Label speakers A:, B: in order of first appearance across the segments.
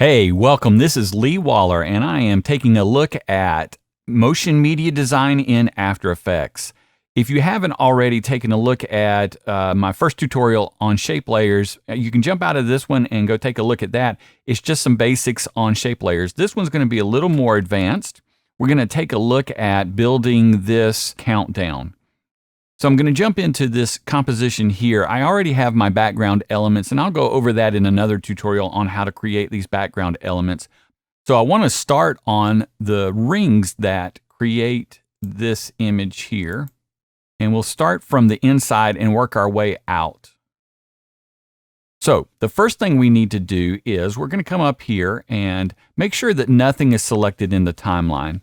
A: Hey, welcome. This is Lee Waller, and I am taking a look at motion media design in After Effects. If you haven't already taken a look at my first tutorial on shape layers, you can jump out of this one and go take a look at that. It's just some basics on shape layers. This one's going to be a little more advanced. We're going to take a look at building this countdown. So I'm going to jump into this composition here. I already have my background elements, and I'll go over that in another tutorial on how to create these background elements. So I want to start on the rings that create this image here. And we'll start from the inside and work our way out. So the first thing we need to do is we're going to come up here and make sure that nothing is selected in the timeline.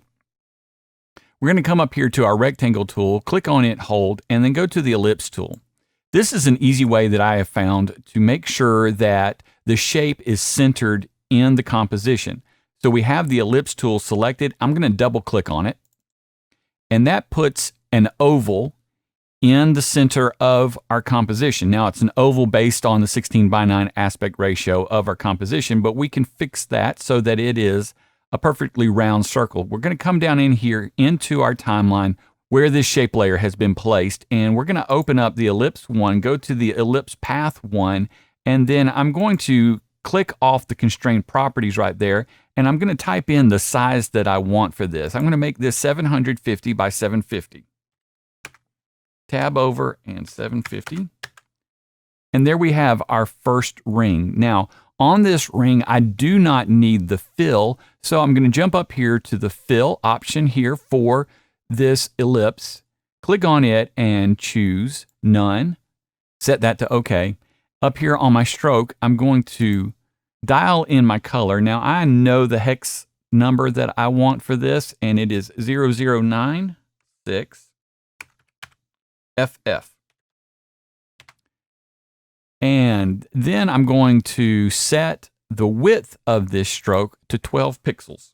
A: We're going to come up here to our rectangle tool, click on it, hold, and then go to the ellipse tool. This is an easy way that I have found to make sure that the shape is centered in the composition. So we have the ellipse tool selected. I'm going to double click on it, and that puts an oval in the center of our composition. Now it's an oval based on the 16:9 aspect ratio of our composition, but we can fix that so that it is a perfectly round circle. We're going to come down in here into our timeline where this shape layer has been placed, and we're going to open up the ellipse one, go to the ellipse path one, and then I'm going to click off the constraint properties right there, and I'm going to type in the size that I want for this. I'm going to make this 750 by 750. Tab over and 750. And there we have our first ring. Now, on this ring, I do not need the fill, so I'm going to jump up here to the fill option here for this ellipse. Click on it and choose none. Set that to OK. Up here on my stroke, I'm going to dial in my color. Now, I know the hex number that I want for this, and it is 0096 FF. And then I'm going to set the width of this stroke to 12 pixels.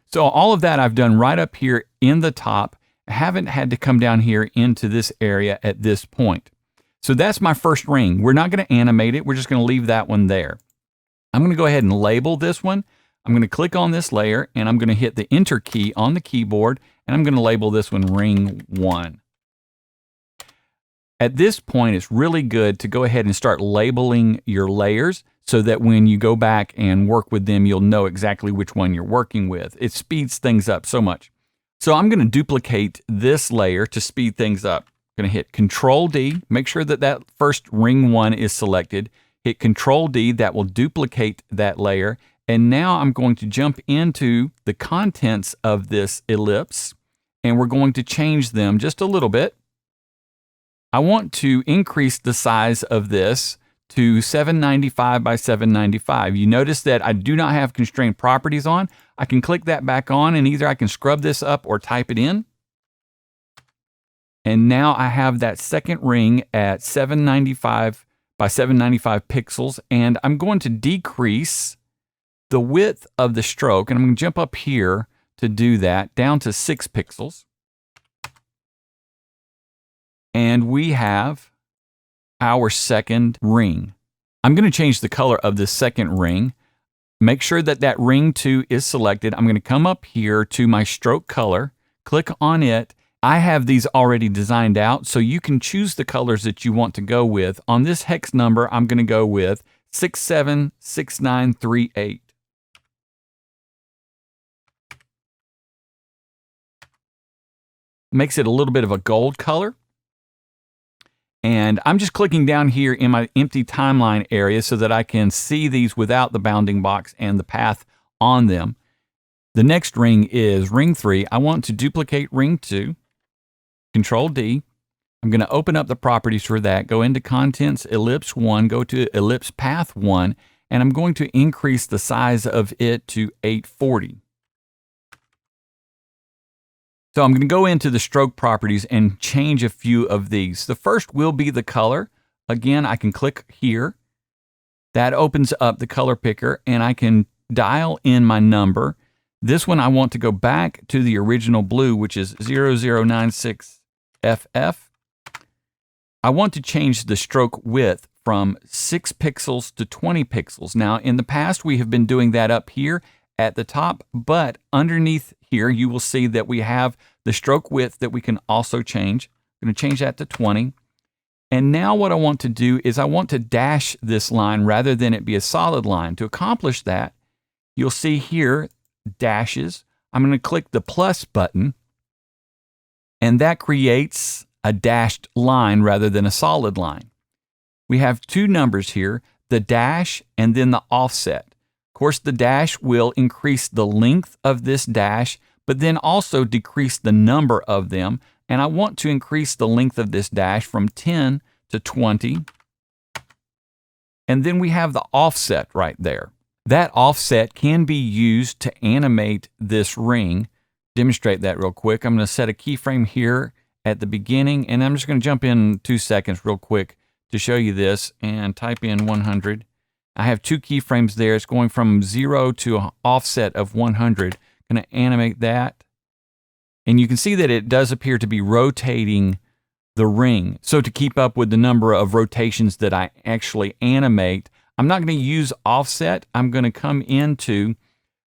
A: So all of that I've done right up here in the top. I haven't had to come down here into this area at this point. So that's my first ring. We're not going to animate it. We're just going to leave that one there. I'm going to go ahead and label this one. I'm going to click on this layer, and I'm going to hit the Enter key on the keyboard, and I'm going to label this one Ring 1. At this point, it's really good to go ahead and start labeling your layers so that when you go back and work with them, you'll know exactly which one you're working with. It speeds things up so much. So I'm going to duplicate this layer to speed things up. I'm going to hit Control D, make sure that that first Ring 1 is selected. Hit Control D, that will duplicate that layer. And now I'm going to jump into the contents of this ellipse, and we're going to change them just a little bit. I want to increase the size of this to 795 by 795. You notice that I do not have constraint properties on. I can click that back on, and either I can scrub this up or type it in. And now I have that second ring at 795 by 795 pixels, and I'm going to decrease the width of the stroke, and I'm going to jump up here to do that down to 6 pixels. And we have our second ring. I'm going to change the color of the second ring. Make sure that that ring 2 is selected. I'm going to come up here to my stroke color, click on it. I have these already designed out, so you can choose the colors that you want to go with. On this hex number, I'm going to go with 676938. Makes it a little bit of a gold color. And I'm just clicking down here in my empty timeline area so that I can see these without the bounding box and the path on them. The next ring is Ring 3. I want to duplicate Ring 2. Control D. I'm going to open up the properties for that. Go into Contents, Ellipse 1, go to Ellipse Path 1, and I'm going to increase the size of it to 840. So I'm going to go into the stroke properties and change a few of these. The first will be the color. Again, I can click here. That opens up the color picker, and I can dial in my number. This one I want to go back to the original blue, which is 0096 FF. I want to change the stroke width from 6 pixels to 20 pixels. Now, in the past, we have been doing that up here at the top, but underneath here, you will see that we have the stroke width that we can also change. I'm going to change that to 20. And now what I want to do is I want to dash this line rather than it be a solid line. To accomplish that, you'll see here, dashes. I'm going to click the plus button, and that creates a dashed line rather than a solid line. We have two numbers here, the dash and then the offset. Of course, the dash will increase the length of this dash, but then also decrease the number of them. And I want to increase the length of this dash from 10 to 20. And then we have the offset right there. That offset can be used to animate this ring. Demonstrate that real quick. I'm going to set a keyframe here at the beginning, and I'm just going to jump in 2 seconds real quick to show you this and type in 100. I have 2 keyframes there. It's going from 0 to an offset of 100. I'm going to animate that. And you can see that it does appear to be rotating the ring. So to keep up with the number of rotations that I actually animate, I'm not going to use offset. I'm going to come into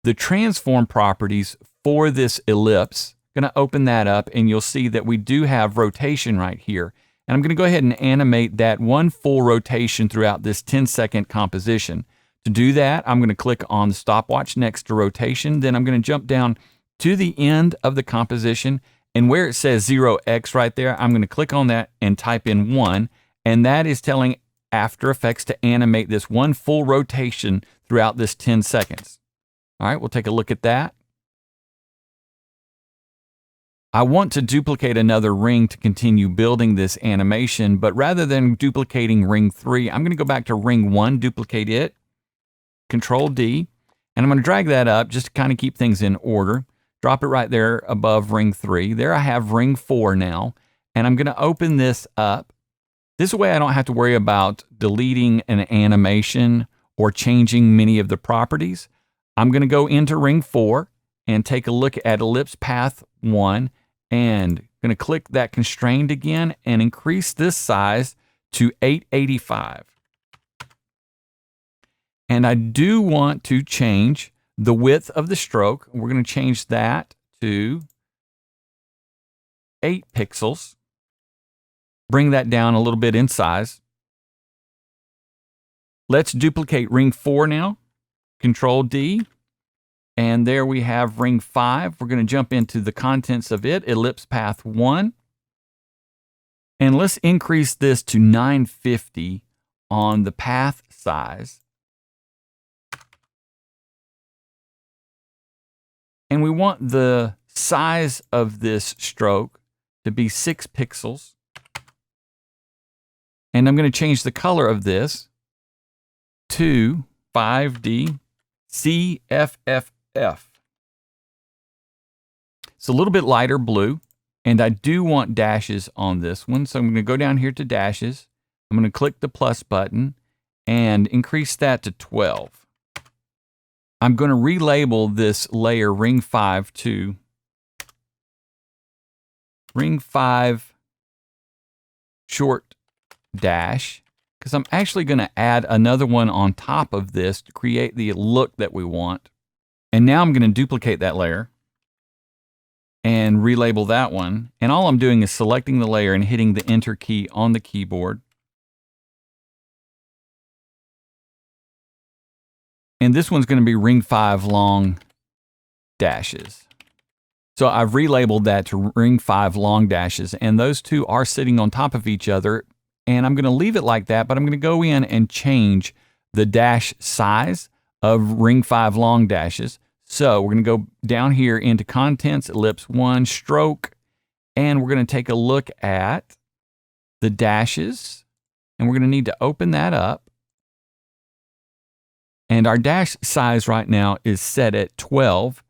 A: the transform properties for this ellipse. I'm going to open that up, and you'll see that we do have rotation right here. And I'm going to go ahead and animate that one full rotation throughout this 10-second composition. To do that, I'm going to click on the stopwatch next to rotation. Then I'm going to jump down to the end of the composition, and where it says 0x right there, I'm going to click on that and type in 1, and that is telling After Effects to animate this one full rotation throughout this 10 seconds. All right, we'll take a look at that. I want to duplicate another ring to continue building this animation, but rather than duplicating ring 3, I'm going to go back to ring 1, duplicate it, Control D, and I'm going to drag that up just to kind of keep things in order. Drop it right there above ring 3. There I have ring 4 now, and I'm going to open this up. This way I don't have to worry about deleting an animation or changing many of the properties. I'm going to go into ring 4 and take a look at ellipse path 1, and I'm going to click that constrained again and increase this size to 885. And I do want to change the width of the stroke. We're going to change that to 8 pixels. Bring that down a little bit in size. Let's duplicate ring 4 now. Control D. And there we have ring 5. We're going to jump into the contents of it, ellipse path 1. And let's increase this to 950 on the path size. And we want the size of this stroke to be 6 pixels. And I'm going to change the color of this to 5D CFFF. It's a little bit lighter blue, and I do want dashes on this one. So I'm going to go down here to dashes. I'm going to click the plus button and increase that to 12. I'm going to relabel this layer ring 5 to ring 5 short dash, because I'm actually going to add another one on top of this to create the look that we want. And now I'm going to duplicate that layer and relabel that one. And all I'm doing is selecting the layer and hitting the Enter key on the keyboard. And this one's going to be ring 5 long dashes. So I've relabeled that to ring 5 long dashes, and those two are sitting on top of each other. And I'm going to leave it like that, but I'm going to go in and change the dash size of ring 5 long dashes. So we're going to go down here into Contents, Ellipse 1, Stroke, and we're going to take a look at the dashes, and we're going to need to open that up. And our dash size right now is set at 12,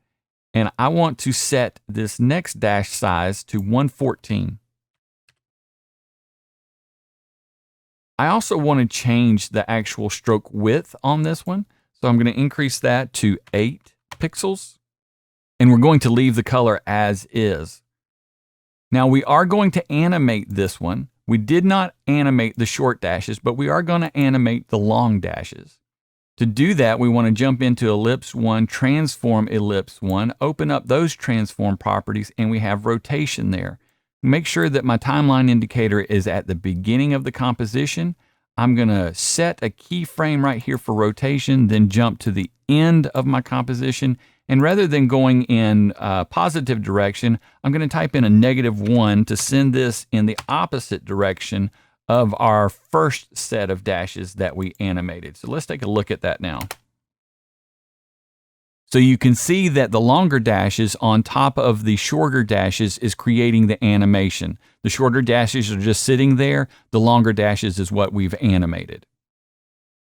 A: and I want to set this next dash size to 114. I also want to change the actual stroke width on this one. So I'm going to increase that to 8 pixels. And we're going to leave the color as is. Now we are going to animate this one. We did not animate the short dashes, but we are going to animate the long dashes. To do that, we want to jump into ellipse 1, transform ellipse 1, open up those transform properties, and we have rotation there. Make sure that my timeline indicator is at the beginning of the composition. I'm going to set a keyframe right here for rotation, then jump to the end of my composition. And rather than going in a positive direction, I'm going to type in a -1 to send this in the opposite direction of our first set of dashes that we animated. So let's take a look at that now. So you can see that the longer dashes on top of the shorter dashes is creating the animation. The shorter dashes are just sitting there. The longer dashes is what we've animated.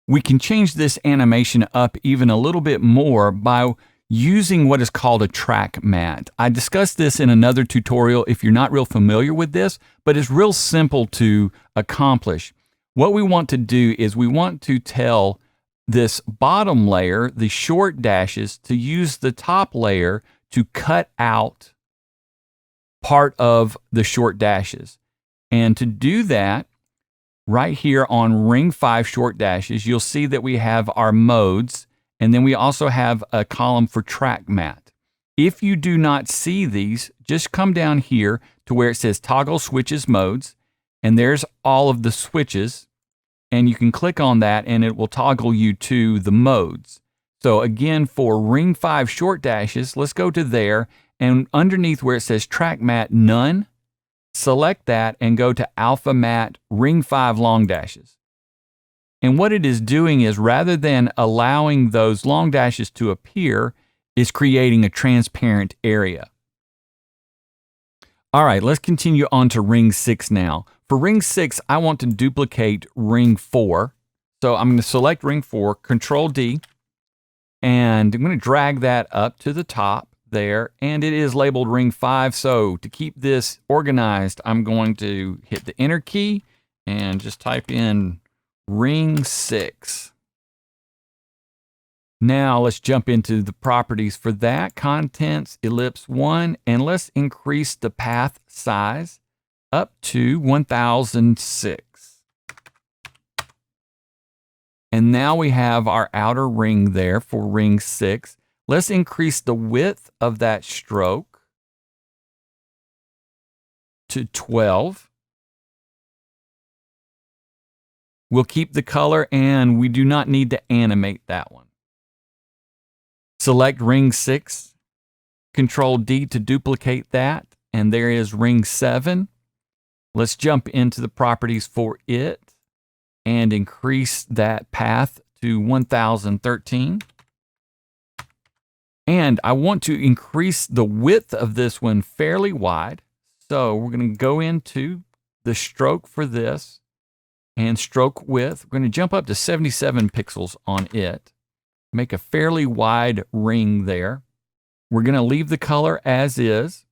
A: We can change this animation up even a little bit more by using what is called a track mat. I discussed this in another tutorial if you're not real familiar with this, but it's real simple to accomplish. What we want to do is we want to tell this bottom layer, the short dashes, to use the top layer to cut out part of the short dashes. And to do that, right here on ring 5 short dashes, you'll see that we have our modes, and then we also have a column for track mat. If you do not see these, just come down here to where it says toggle switches modes, and there's all of the switches, and you can click on that and it will toggle you to the modes. So again, for ring 5 short dashes, let's go to there, and underneath where it says track mat none, select that and go to alpha mat ring 5 long dashes. And what it is doing is, rather than allowing those long dashes to appear, is creating a transparent area. All right, let's continue on to ring 6 now. For ring 6, I want to duplicate ring 4. So I'm going to select ring 4, Control D, and I'm going to drag that up to the top there, and it is labeled ring 5. So to keep this organized, I'm going to hit the Enter key and just type in ring 6. Now let's jump into the properties for that. Contents, ellipse 1, and let's increase the path size up to 1006. And now we have our outer ring there for ring 6. Let's increase the width of that stroke to 12. We'll keep the color, and we do not need to animate that one. Select ring 6, Control D to duplicate that, and there is ring 7. Let's jump into the properties for it and increase that path to 1013. And I want to increase the width of this one fairly wide. So we're going to go into the stroke for this and stroke width. We're going to jump up to 77 pixels on it. Make a fairly wide ring there. We're going to leave the color as is.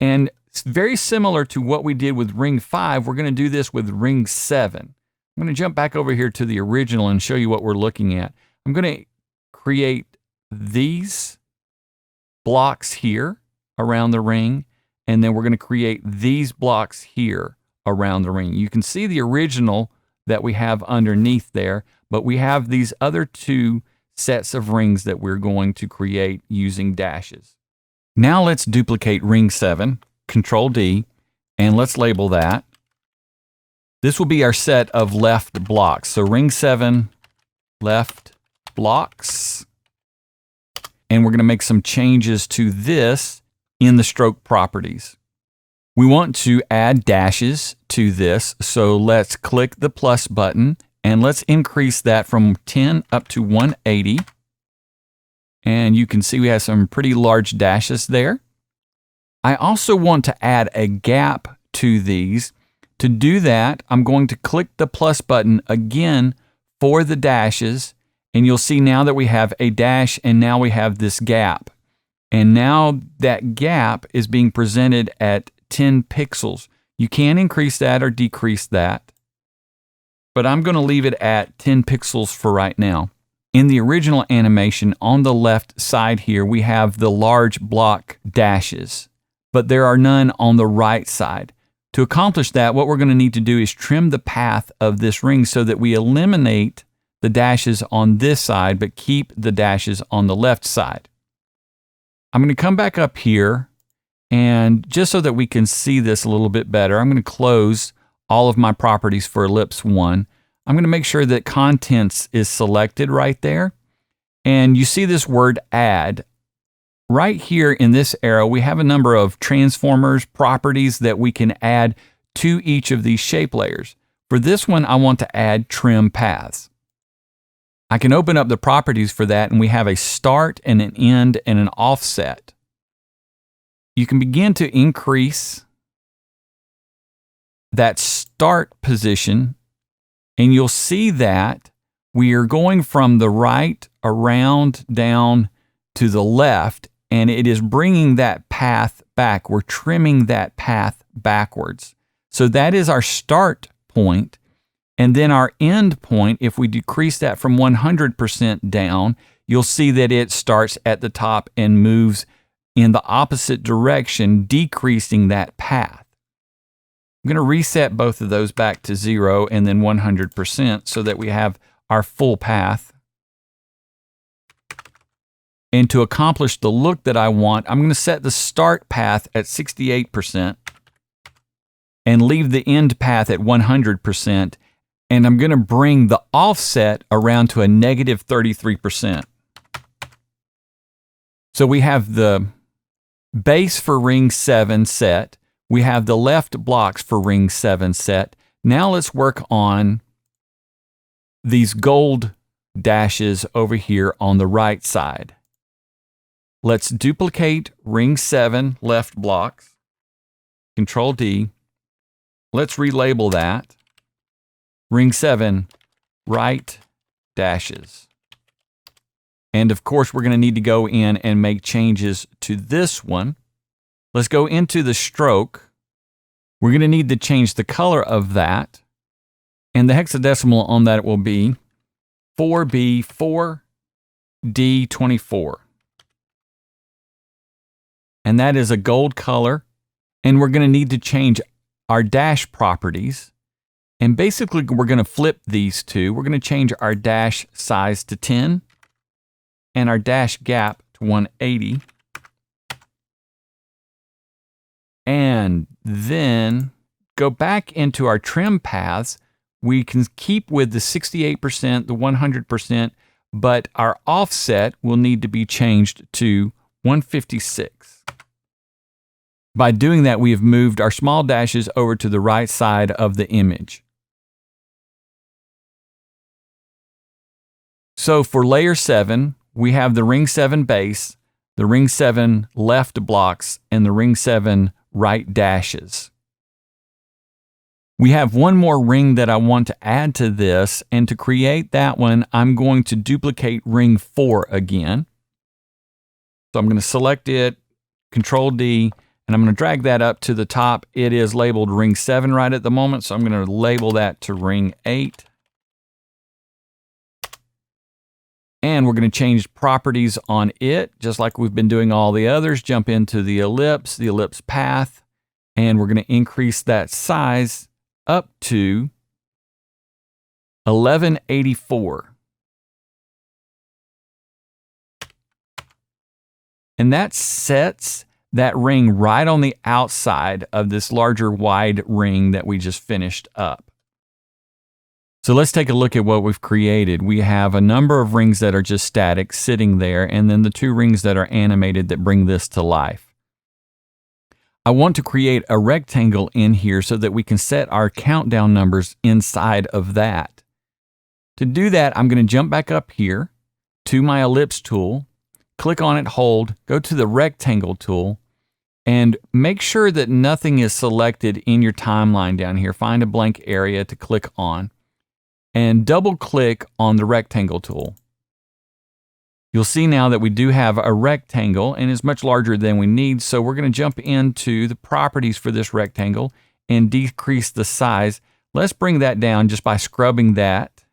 A: And it's very similar to what we did with ring 5. We're going to do this with ring 7. I'm going to jump back over here to the original and show you what we're looking at. I'm going to create these blocks here around the ring, and then we're going to create these blocks here around the ring. You can see the original that we have underneath there, but we have these other two sets of rings that we're going to create using dashes. Now let's duplicate ring 7, Control D, and let's label that. This will be our set of left blocks. So ring 7, left blocks. And we're going to make some changes to this in the stroke properties. We want to add dashes to this, so let's click the plus button and let's increase that from 10 up to 180. And you can see we have some pretty large dashes there. I also want to add a gap to these. To do that, I'm going to click the plus button again for the dashes, and you'll see now that we have a dash and now we have this gap. And now that gap is being presented at 10 pixels. You can increase that or decrease that, but I'm going to leave it at 10 pixels for right now. In the original animation on the left side here, we have the large block dashes, but there are none on the right side. To accomplish that, what we're going to need to do is trim the path of this ring so that we eliminate the dashes on this side, but keep the dashes on the left side. I'm going to come back up here, and just so that we can see this a little bit better, I'm going to close all of my properties for ellipse 1. I'm going to make sure that contents is selected right there. And you see this word add. Right here in this arrow, we have a number of transformers, properties that we can add to each of these shape layers. For this one, I want to add trim paths. I can open up the properties for that, and we have a start and an end and an offset. You can begin to increase that start position, and you'll see that we are going from the right around down to the left, and it is bringing that path back. We're trimming that path backwards. So that is our start point. And then our end point, if we decrease that from 100% down, you'll see that it starts at the top and moves in the opposite direction, decreasing that path. I'm going to reset both of those back to 0 and then 100% so that we have our full path. And to accomplish the look that I want, I'm going to set the start path at 68% and leave the end path at 100%. And I'm going to bring the offset around to a negative 33%. So we have the base for ring 7 set. We have the left blocks for ring 7 set. Now let's work on these gold dashes over here on the right side. Let's duplicate ring 7 left blocks. Control D. Let's relabel that. Ring 7 right dashes. And of course, we're going to need to go in and make changes to this one. Let's go into the stroke. We're going to need to change the color of that. And the hexadecimal on that will be 4B4D24. And that is a gold color. And we're going to need to change our dash properties. And basically, we're going to flip these two. We're going to change our dash size to 10 and our dash gap to 180. And then go back into our trim paths. We can keep with the 68%, the 100%, but our offset will need to be changed to 156. By doing that, we have moved our small dashes over to the right side of the image. So for layer 7, we have the ring 7 base, the ring 7 left blocks, and the ring 7 right dashes. We have one more ring that I want to add to this, and to create that one, I'm going to duplicate ring 4 again. So I'm going to select it, Control D, and I'm going to drag that up to the top. It is labeled ring 7 right at the moment, so I'm going to label that to ring 8. And we're going to change properties on it, just like we've been doing all the others. Jump into the ellipse path, and we're going to increase that size up to 1184. And that sets that ring right on the outside of this larger wide ring that we just finished up. So let's take a look at what we've created. We have a number of rings that are just static sitting there, and then the 2 rings that are animated that bring this to life. I want to create a rectangle in here so that we can set our countdown numbers inside of that. To do that, I'm going to jump back up here to my ellipse tool, click on it, hold, go to the rectangle tool, and make sure that nothing is selected in your timeline down here. Find a blank area to click on, and double click on the rectangle tool. You'll see now that we do have a rectangle, and it's much larger than we need, so we're going to jump into the properties for this rectangle and decrease the size. Let's bring that down just by scrubbing that,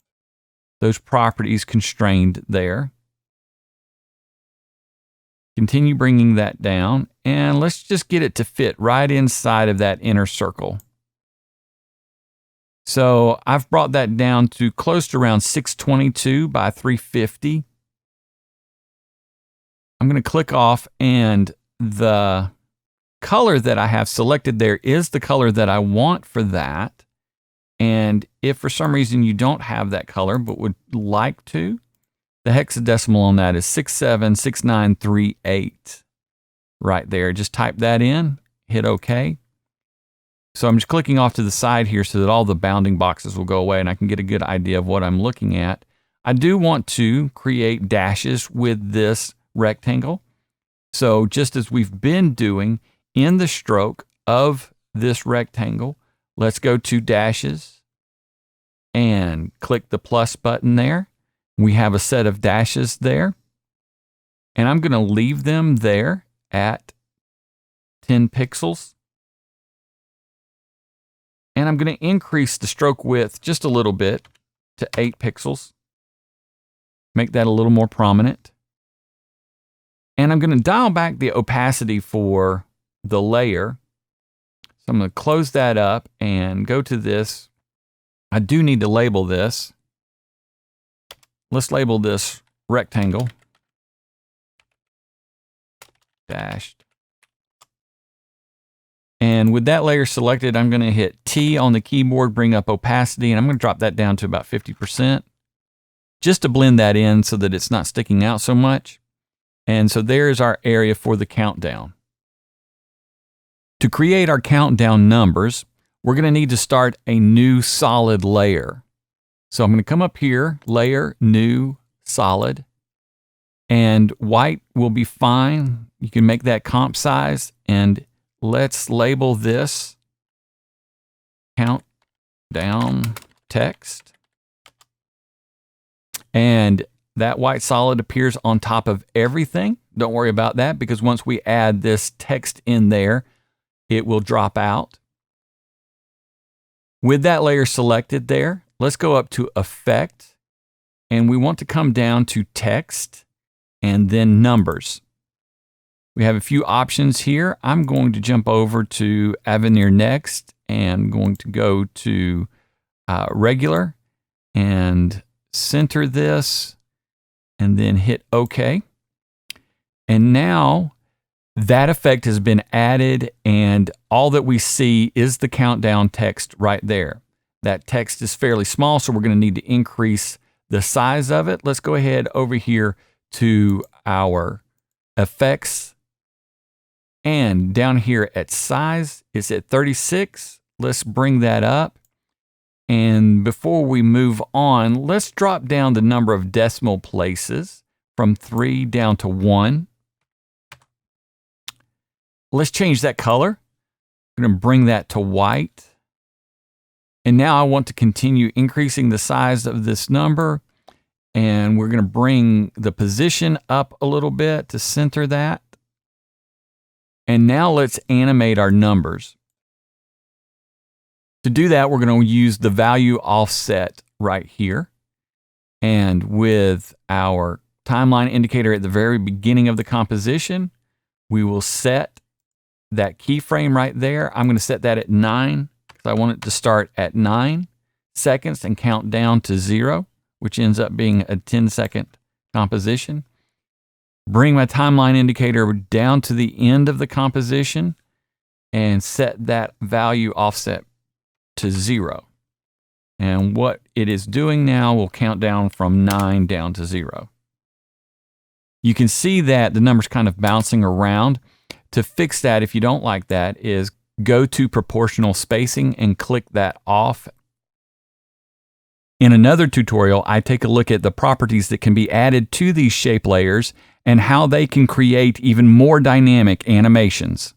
A: those properties constrained there. Continue bringing that down, and let's just get it to fit right inside of that inner circle. So I've brought that down to close to around 622 by 350. I'm going to click off, and the color that I have selected there is the color that I want for that. And if for some reason you don't have that color but would like to, the hexadecimal on that is 676938 right there. Just type that in, hit OK. So I'm just clicking off to the side here so that all the bounding boxes will go away and I can get a good idea of what I'm looking at. I do want to create dashes with this rectangle. So just as we've been doing in the stroke of this rectangle, let's go to dashes and click the plus button there. We have a set of dashes there, and I'm going to leave them there at 10 pixels. And I'm going to increase the stroke width just a little bit to 8 pixels. Make that a little more prominent. And I'm going to dial back the opacity for the layer. So I'm going to close that up and go to this. I do need to label this. Let's label this rectangle dashed. And with that layer selected, I'm going to hit T on the keyboard, bring up opacity, and I'm going to drop that down to about 50% just to blend that in so that it's not sticking out so much. And so there's our area for the countdown. To create our countdown numbers, we're going to need to start a new solid layer. So I'm going to come up here, layer, new, solid, and white will be fine. You can make that comp size, and let's label this countdown text. And that white solid appears on top of everything. Don't worry about that, because once we add this text in there, it will drop out. With that layer selected there, let's go up to Effect, and we want to come down to Text and then Numbers. We have a few options here. I'm going to jump over to Avenir Next and going to go to Regular and center this and then hit OK. And now that effect has been added, and all that we see is the countdown text right there. That text is fairly small, so we're going to need to increase the size of it. Let's go ahead over here to our effects, and down here at size, it's at 36. Let's bring that up. And before we move on, let's drop down the number of decimal places from 3 down to 1. Let's change that color. I'm going to bring that to white. And now I want to continue increasing the size of this number. And we're going to bring the position up a little bit to center that. And now let's animate our numbers. To do that, we're going to use the value offset right here. And with our timeline indicator at the very beginning of the composition, we will set that keyframe right there. I'm going to set that at 9 because I want it to start at 9 seconds and count down to 0, which ends up being a 10-second composition. Bring my timeline indicator down to the end of the composition and set that value offset to 0. And what it is doing now will count down from 9 down to 0. You can see that the number's kind of bouncing around. To fix that, if you don't like that, is go to proportional spacing and click that off. In another tutorial, I take a look at the properties that can be added to these shape layers and how they can create even more dynamic animations.